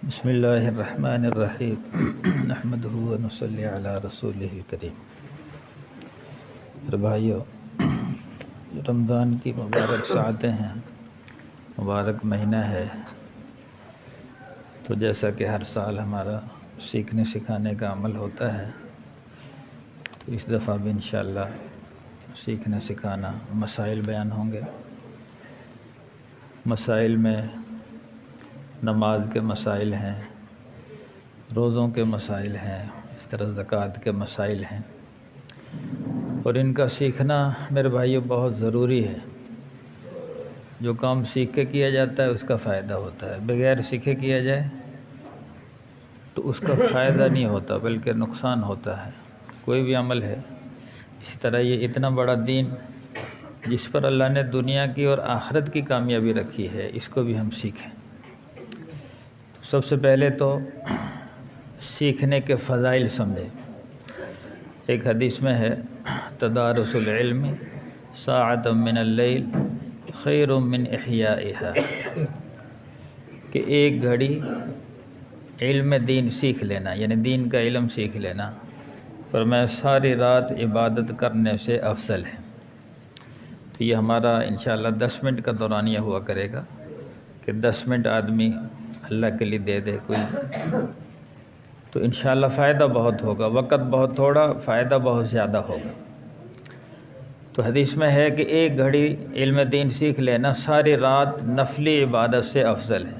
بسم اللہ الرحمن الرحیم نحمدہ و نصلی علی رسولہ الکریم۔ بھائیو، رمضان کی مبارک ساعتیں ہیں، مبارک مہینہ ہے، تو جیسا کہ ہر سال ہمارا سیکھنے سکھانے کا عمل ہوتا ہے، تو اس دفعہ بھی انشاءاللہ سیکھنا سکھانا مسائل بیان ہوں گے۔ مسائل میں نماز کے مسائل ہیں، روزوں کے مسائل ہیں، اس طرح زکوٰۃ کے مسائل ہیں، اور ان کا سیکھنا میرے بھائیو بہت ضروری ہے۔ جو کام سیکھ کے کیا جاتا ہے اس کا فائدہ ہوتا ہے، بغیر سیکھے کیا جائے تو اس کا فائدہ نہیں ہوتا بلکہ نقصان ہوتا ہے۔ کوئی بھی عمل ہے، اسی طرح یہ اتنا بڑا دین جس پر اللہ نے دنیا کی اور آخرت کی کامیابی رکھی ہے، اس کو بھی ہم سیکھیں۔ سب سے پہلے تو سیکھنے کے فضائل سمجھیں۔ ایک حدیث میں ہے، تدارس العلم ساعۃ من اللیل خیر من احیائها، کہ ایک گھڑی علم دین سیکھ لینا، یعنی دین کا علم سیکھ لینا، فرمایا ساری رات عبادت کرنے سے افضل ہے۔ تو یہ ہمارا انشاءاللہ 10 منٹ کا دورانیہ ہوا کرے گا کہ 10 منٹ آدمی اللہ کے لیے دے دے کوئی، تو انشاءاللہ فائدہ بہت ہوگا۔ وقت بہت تھوڑا، فائدہ بہت زیادہ ہوگا۔ تو حدیث میں ہے کہ ایک گھڑی علم دین سیکھ لینا ساری رات نفلی عبادت سے افضل ہے۔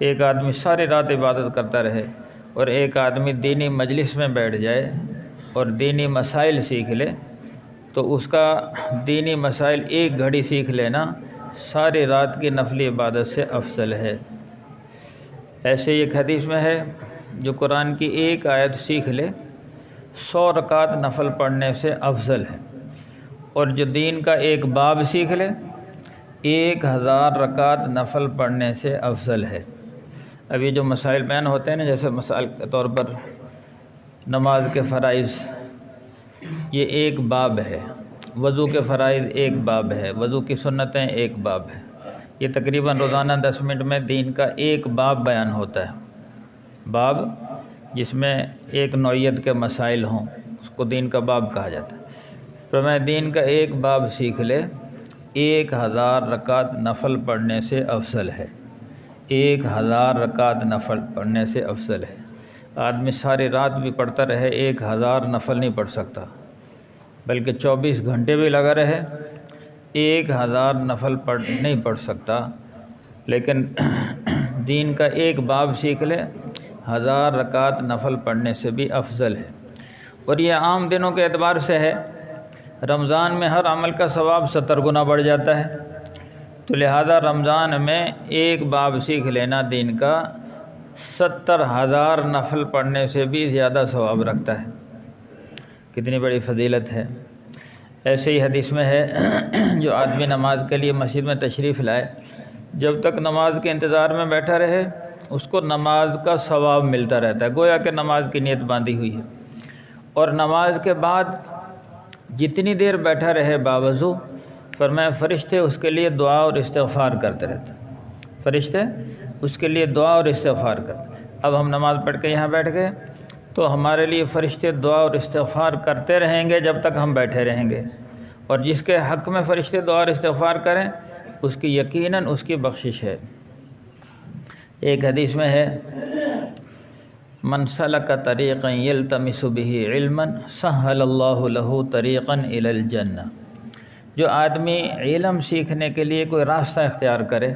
ایک آدمی ساری رات عبادت کرتا رہے اور ایک آدمی دینی مجلس میں بیٹھ جائے اور دینی مسائل سیکھ لے، تو اس کا دینی مسائل ایک گھڑی سیکھ لینا ساری رات کی نفلی عبادت سے افضل ہے۔ ایسے ایک حدیث میں ہے، جو قرآن کی ایک آیت سیکھ لے 100 رکعت نفل پڑھنے سے افضل ہے، اور جو دین کا ایک باب سیکھ لے 1000 رکعت نفل پڑھنے سے افضل ہے۔ اب یہ جو مسائل بیان ہوتے ہیں نا، جیسے مثال کے طور پر نماز کے فرائض، یہ ایک باب ہے، وضو کے فرائض ایک باب ہے، وضو کی سنتیں ایک باب ہے۔ یہ تقریباً روزانہ 10 منٹ میں دین کا ایک باب بیان ہوتا ہے۔ باب جس میں ایک نوعیت کے مسائل ہوں، اس کو دین کا باب کہا جاتا ہے۔ تو میں دین کا ایک باب سیکھ لے 1000 رکعت نفل پڑھنے سے افضل ہے۔ 1000 رکعت نفل پڑھنے سے افضل ہے۔ آدمی ساری رات بھی پڑھتا رہے 1000 نفل نہیں پڑھ سکتا، بلکہ 24 گھنٹے بھی لگا رہے 1000 نفل نہیں پڑھ سکتا، لیکن دین کا ایک باب سیکھ لے 1000 رکعت نفل پڑھنے سے بھی افضل ہے۔ اور یہ عام دنوں کے اعتبار سے ہے، رمضان میں ہر عمل کا ثواب 70 گنا بڑھ جاتا ہے، تو لہذا رمضان میں ایک باب سیکھ لینا دین کا 70,000 نفل پڑھنے سے بھی زیادہ ثواب رکھتا ہے۔ کتنی بڑی فضیلت ہے۔ ایسے ہی حدیث میں ہے، جو آدمی نماز کے لیے مسجد میں تشریف لائے، جب تک نماز کے انتظار میں بیٹھا رہے اس کو نماز کا ثواب ملتا رہتا ہے، گویا کہ نماز کی نیت باندھی ہوئی ہے۔ اور نماز کے بعد جتنی دیر بیٹھا رہے باوضو، فرمایا فرشتے اس کے لیے دعا اور استغفار کرتے رہتے ہیں۔ فرشتے اس کے لیے دعا اور استغفار کرتے۔ اب ہم نماز پڑھ کے یہاں بیٹھ گئے تو ہمارے لیے فرشتے دعا اور استغفار کرتے رہیں گے جب تک ہم بیٹھے رہیں گے، اور جس کے حق میں فرشتے دعا اور استغفار کریں اس کی یقیناً اس کی بخشش ہے۔ ایک حدیث میں ہے، من سلک طریقا یلتمس بہ علما سہل اللہ لہ طریقا الی الجنہ، جو آدمی علم سیکھنے کے لیے کوئی راستہ اختیار کرے،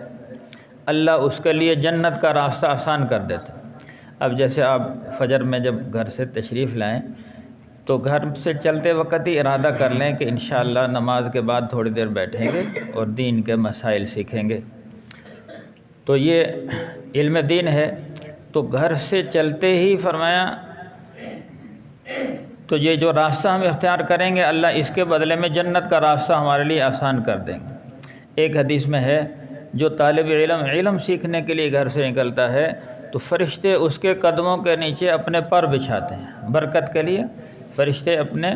اللہ اس کے لیے جنت کا راستہ آسان کر دیتا۔ اب جیسے آپ فجر میں جب گھر سے تشریف لائیں تو گھر سے چلتے وقت ہی ارادہ کر لیں کہ انشاءاللہ نماز کے بعد تھوڑی دیر بیٹھیں گے اور دین کے مسائل سیکھیں گے۔ تو یہ علم دین ہے، تو گھر سے چلتے ہی فرمایا، تو یہ جو راستہ ہم اختیار کریں گے اللہ اس کے بدلے میں جنت کا راستہ ہمارے لیے آسان کر دیں گے۔ ایک حدیث میں ہے، جو طالب علم سیکھنے کے لیے گھر سے نکلتا ہے تو فرشتے اس کے قدموں کے نیچے اپنے پر بچھاتے ہیں، برکت کے لیے فرشتے اپنے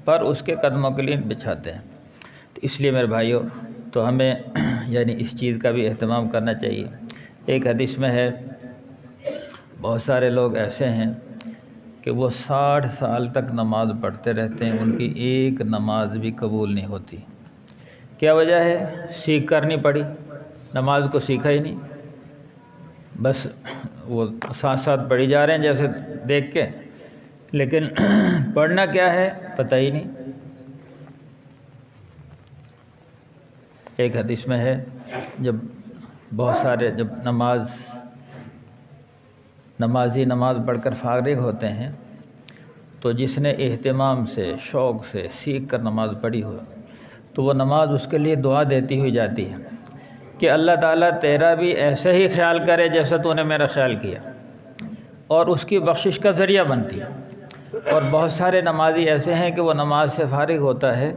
پر اس کے قدموں کے لیے بچھاتے ہیں۔ تو اس لیے میرے بھائیوں، تو ہمیں یعنی اس چیز کا بھی اہتمام کرنا چاہیے۔ ایک حدیث میں ہے، بہت سارے لوگ ایسے ہیں کہ وہ 60 سال تک نماز پڑھتے رہتے ہیں، ان کی ایک نماز بھی قبول نہیں ہوتی۔ کیا وجہ ہے؟ سیکھ کر نہیں پڑھی، نماز کو سیکھا ہی نہیں، بس وہ ساتھ ساتھ پڑھی جا رہے ہیں جیسے دیکھ کے، لیکن پڑھنا کیا ہے پتہ ہی نہیں۔ ایک حدیث میں ہے جب بہت سارے نمازی نماز پڑھ کر فارغ ہوتے ہیں تو جس نے اہتمام سے شوق سے سیکھ کر نماز پڑھی ہو تو وہ نماز اس کے لیے دعا دیتی ہوئی جاتی ہے کہ اللہ تعالیٰ تیرا بھی ایسے ہی خیال کرے جیسا تو نے میرا خیال کیا، اور اس کی بخشش کا ذریعہ بنتی ہے۔ اور بہت سارے نمازی ایسے ہیں کہ وہ نماز سے فارغ ہوتا ہے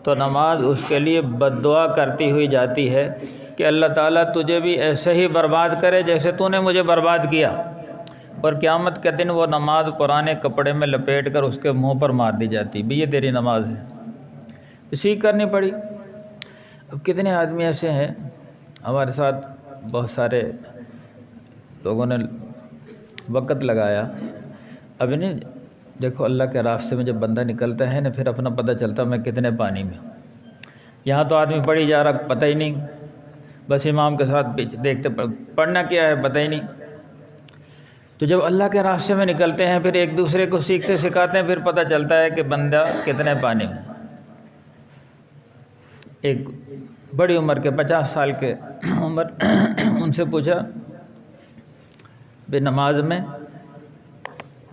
تو نماز اس کے لیے بد دعا کرتی ہوئی جاتی ہے کہ اللہ تعالیٰ تجھے بھی ایسے ہی برباد کرے جیسے تو نے مجھے برباد کیا، اور قیامت کے دن وہ نماز پرانے کپڑے میں لپیٹ کر اس کے منہ پر مار دی جاتی بھی یہ تیری نماز ہے، سیکھ کر نہیں پڑھی۔ اب کتنے آدمی ایسے ہیں ہمارے ساتھ، بہت سارے لوگوں نے وقت لگایا، ابھی نہیں دیکھو اللہ کے راستے میں جب بندہ نکلتا ہے نا پھر اپنا پتہ چلتا میں کتنے پانی میں ہوں۔ یہاں تو آدمی پڑھی جا رہا پتہ ہی نہیں، بس امام کے ساتھ دیکھتے پڑھنا کیا ہے پتہ ہی نہیں۔ تو جب اللہ کے راستے میں نکلتے ہیں پھر ایک دوسرے کو سیکھتے سکھاتے ہیں، پھر پتہ چلتا ہے کہ بندہ کتنے پانی میں۔ ایک بڑی عمر کے 50 سال کے عمر ان سے پوچھا بے نماز میں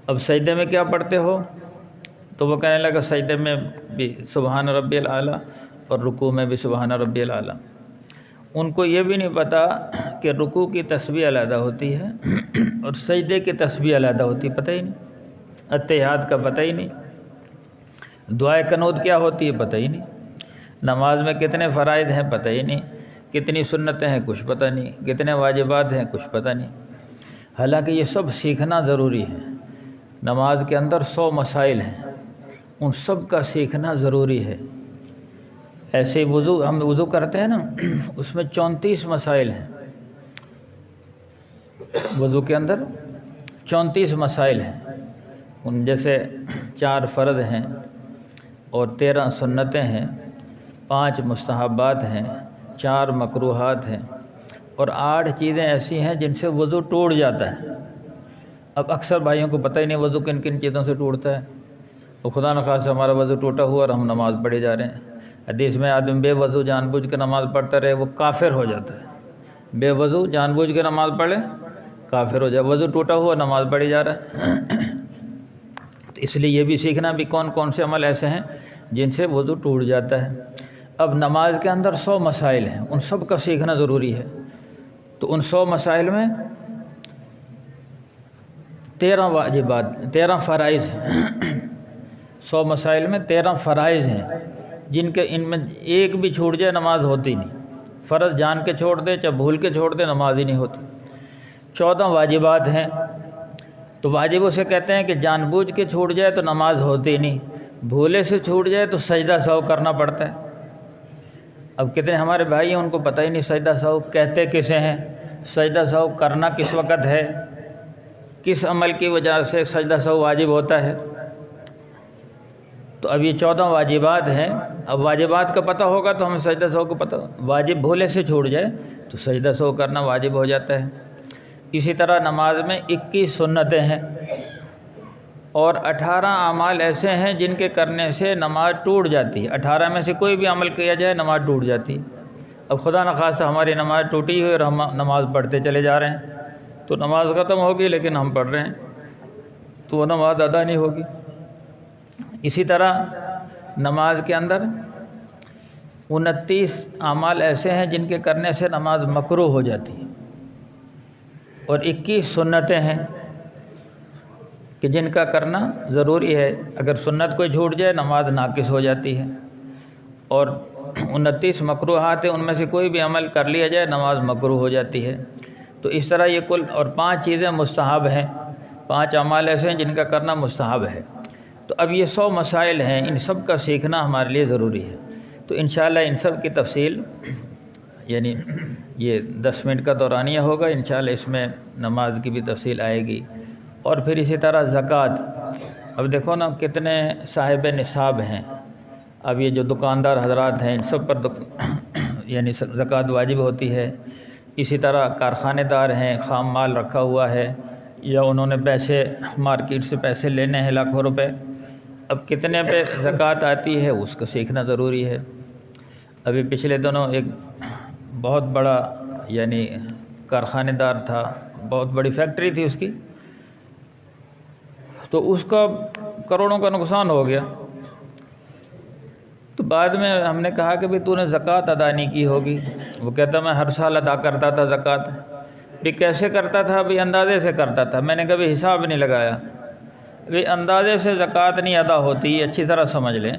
اب سجدے میں کیا پڑھتے ہو؟ تو وہ کہنے لگا سجدے میں بھی سبحان ربی الاعلیٰ اور رکوع میں بھی سبحان ربی الاعلیٰ۔ ان کو یہ بھی نہیں پتہ کہ رکوع کی تسبیح علیحدہ ہوتی ہے اور سجدے کی تسبیح علیحدہ ہوتی ہے، پتہ ہی نہیں۔ اتحیات کا پتہ ہی نہیں، دعائے قنوت کیا ہوتی ہے پتہ ہی نہیں، نماز میں کتنے فرائض ہیں پتہ ہی نہیں، کتنی سنتیں ہیں کچھ پتہ نہیں، کتنے واجبات ہیں کچھ پتہ نہیں۔ حالانکہ یہ سب سیکھنا ضروری ہے۔ نماز کے اندر 100 مسائل ہیں، ان سب کا سیکھنا ضروری ہے۔ ایسے ہم وضو کرتے ہیں نا، اس میں 34 مسائل ہیں، وضو کے اندر 34 مسائل ہیں، ان جیسے 4 فرض ہیں اور 13 سنتیں ہیں، 5 مستحبات ہیں، 4 مکروہات ہیں اور 8 چیزیں ایسی ہیں جن سے وضو ٹوٹ جاتا ہے۔ اب اکثر بھائیوں کو پتہ ہی نہیں وضو کن کن چیزوں سے ٹوٹتا ہے، وہ خدا نخواستہ ہمارا وضو ٹوٹا ہوا اور ہم نماز پڑھے جا رہے ہیں۔ حدیث میں آدمی بے وضو جان بوجھ کے نماز پڑھتا رہے وہ کافر ہو جاتا ہے، بے وضو جان بوجھ کے نماز پڑھے کافر ہو جائے، وضو ٹوٹا ہوا نماز پڑھی جا رہا ہے۔ تو اس لیے یہ بھی سیکھنا بھی کون کون سے عمل ایسے ہیں جن سے وضو ٹوٹ جاتا ہے۔ اب نماز کے اندر 100 مسائل ہیں، ان سب کا سیکھنا ضروری ہے۔ تو ان 100 مسائل میں 13 واجبات 13 فرائض ہیں، 100 مسائل میں 13 فرائض ہیں جن کے ان میں ایک بھی چھوٹ جائے نماز ہوتی نہیں، فرض جان کے چھوڑ دے چاہے بھول کے چھوڑ دے نماز ہی نہیں ہوتی۔ 14 واجبات ہیں، تو واجب اسے کہتے ہیں کہ جان بوجھ کے چھوٹ جائے تو نماز ہوتی نہیں، بھولے سے چھوٹ جائے تو سجدہ سہو کرنا پڑتا ہے۔ اب کتنے ہمارے بھائی ہیں ان کو پتہ ہی نہیں سجدہ سہو کہتے کسے ہیں، سجدہ سہو کرنا کس وقت ہے، کس عمل کی وجہ سے سجدہ سہو واجب ہوتا ہے۔ تو اب یہ 14 واجبات ہیں، اب واجبات کا پتہ ہوگا تو ہمیں سجدہ سہو کو پتہ، واجب بھولے سے چھوٹ جائے تو سجدہ سہو کرنا واجب ہو جاتا ہے۔ اسی طرح نماز میں 21 سنتیں ہیں اور 18 اعمال ایسے ہیں جن کے کرنے سے نماز ٹوٹ جاتی ہے، 18 میں سے کوئی بھی عمل کیا جائے نماز ٹوٹ جاتی ہے۔ اب خدا نخواستہ ہماری نماز ٹوٹی ہوئی اور ہم نماز پڑھتے چلے جا رہے ہیں تو نماز ختم ہوگی لیکن ہم پڑھ رہے ہیں تو وہ نماز ادا نہیں ہوگی۔ اسی طرح نماز کے اندر 29 اعمال ایسے ہیں جن کے کرنے سے نماز مکروہ ہو جاتی ہے اور 21 سنتیں ہیں کہ جن کا کرنا ضروری ہے، اگر سنت کوئی چھوٹ جائے نماز ناقص ہو جاتی ہے، اور 29 مکروہات ہیں ان میں سے کوئی بھی عمل کر لیا جائے نماز مکروہ ہو جاتی ہے۔ تو اس طرح یہ کل اور 5 چیزیں مستحب ہیں، 5 اعمال ایسے ہیں جن کا کرنا مستحب ہے۔ تو اب یہ 100 مسائل ہیں، ان سب کا سیکھنا ہمارے لیے ضروری ہے۔ تو انشاءاللہ ان سب کی تفصیل یعنی یہ 10 منٹ کا دورانیہ ہوگا انشاءاللہ، اس میں نماز کی بھی تفصیل آئے گی۔ اور پھر اسی طرح زکوٰۃ، اب دیکھو نا کتنے صاحب نصاب ہیں، اب یہ جو دکاندار حضرات ہیں ان سب پر یعنی زکوٰۃ واجب ہوتی ہے۔ اسی طرح کارخانے دار ہیں، خام مال رکھا ہوا ہے یا انہوں نے پیسے مارکیٹ سے پیسے لینے ہیں لاکھوں روپے، اب کتنے پہ زکوٰۃ آتی ہے اس کو سیکھنا ضروری ہے۔ ابھی پچھلے دنوں ایک بہت بڑا یعنی کارخانے دار تھا، بہت بڑی فیکٹری تھی اس کی، تو اس کا کروڑوں کا نقصان ہو گیا۔ تو بعد میں ہم نے کہا کہ تو نے زکوٰۃ ادا نہیں کی ہوگی۔ وہ کہتا میں ہر سال ادا کرتا تھا زکوٰۃ۔ بھی کیسے کرتا تھا؟ بھی اندازے سے کرتا تھا۔ میں نے کبھی حساب نہیں لگایا۔ بھی اندازے سے زکوٰۃ نہیں ادا ہوتی، اچھی طرح سمجھ لیں۔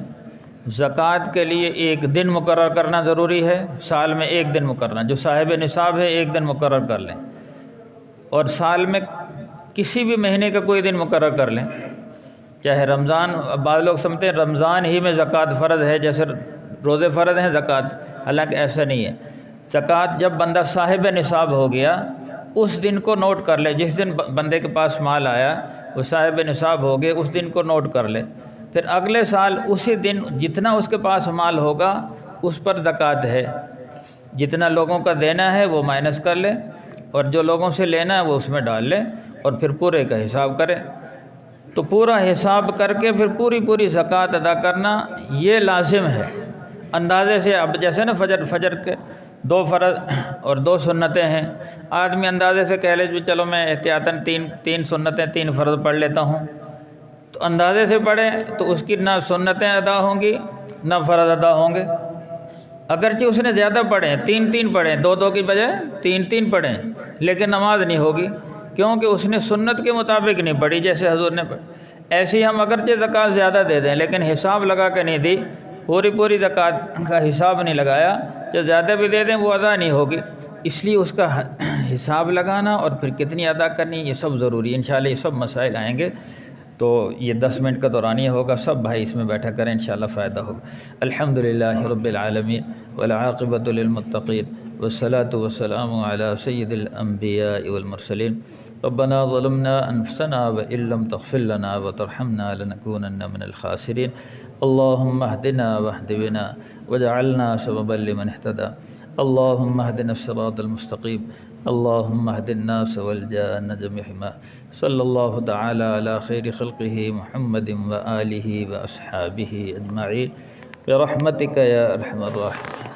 زکوٰۃ کے لیے ایک دن مقرر کرنا ضروری ہے، سال میں ایک دن مقرر، جو صاحب نصاب ہے ایک دن مقرر کر لیں، اور سال میں کسی بھی مہینے کا کوئی دن مقرر کر لیں، چاہے رمضان، بعض لوگ سمجھتے ہیں رمضان ہی میں زکوٰۃ فرض ہے، جیسے روزے فرض ہیں زکوٰۃ، حالانکہ ایسا نہیں ہے۔ زکوٰۃ جب بندہ صاحب نصاب ہو گیا اس دن کو نوٹ کر لے، جس دن بندے کے پاس مال آیا وہ صاحب نصاب ہو گئے، اس دن کو نوٹ کر لے، پھر اگلے سال اسی دن جتنا اس کے پاس مال ہوگا اس پر زکوٰۃ ہے، جتنا لوگوں کا دینا ہے وہ مائنس کر لے اور جو لوگوں سے لینا ہے وہ اس میں ڈال لے اور پھر پورے کا حساب کرے۔ تو پورا حساب کر کے پھر پوری زکوٰۃ ادا کرنا یہ لازم ہے اندازے سے۔ اب جیسے نا فجر کے 2 فرض اور 2 سنتیں ہیں، آدمی اندازے سے کہہ لے بھی چلو میں احتیاطاً 3 سنتیں 3 فرض پڑھ لیتا ہوں، تو اندازے سے پڑھے تو اس کی نہ سنتیں ادا ہوں گی نہ فرض ادا ہوں گے۔ اگرچہ اس نے زیادہ پڑھیں، 3 پڑھیں، 2 کی بجائے 3 پڑھیں، لیکن نماز نہیں ہوگی، کیونکہ اس نے سنت کے مطابق نہیں پڑھی جیسے حضور نے پڑھی۔ ایسے ہی ہم اگرچہ زکوٰۃ زیادہ دے دیں لیکن حساب لگا کے نہیں دی، پوری زکوٰۃ کا حساب نہیں لگایا، جو زیادہ بھی دے دیں وہ ادا نہیں ہوگی۔ اس لیے اس کا حساب لگانا اور پھر کتنی ادا کرنی یہ سب ضروری ہے۔ انشاءاللہ یہ سب مسائل آئیں گے، تو یہ 10 منٹ کا دورانیہ ہوگا، سب بھائی اس میں بیٹھا کریں، انشاءاللہ فائدہ ہوگا۔ الحمدللہ رب العالمین والعاقبۃ للمتقین والصلاة والسلام علی سید الانبیاء والمرسلین۔ ربنا ظلمنا انفسنا وان لم تغفر لنا وترحمنا لنكونن من الخاسرین۔ اللهم اهدنا واهد بنا واجعلنا سببا لمن اهتدى۔ اللهم اهدنا الصراط المستقيم، اللهم اهد الناس والجان جميعا۔ صلی اللہ تعالی علی خیر خلقہ محمد وآلہ واصحابہ اجمعین برحمتک یا ارحم الراحمین۔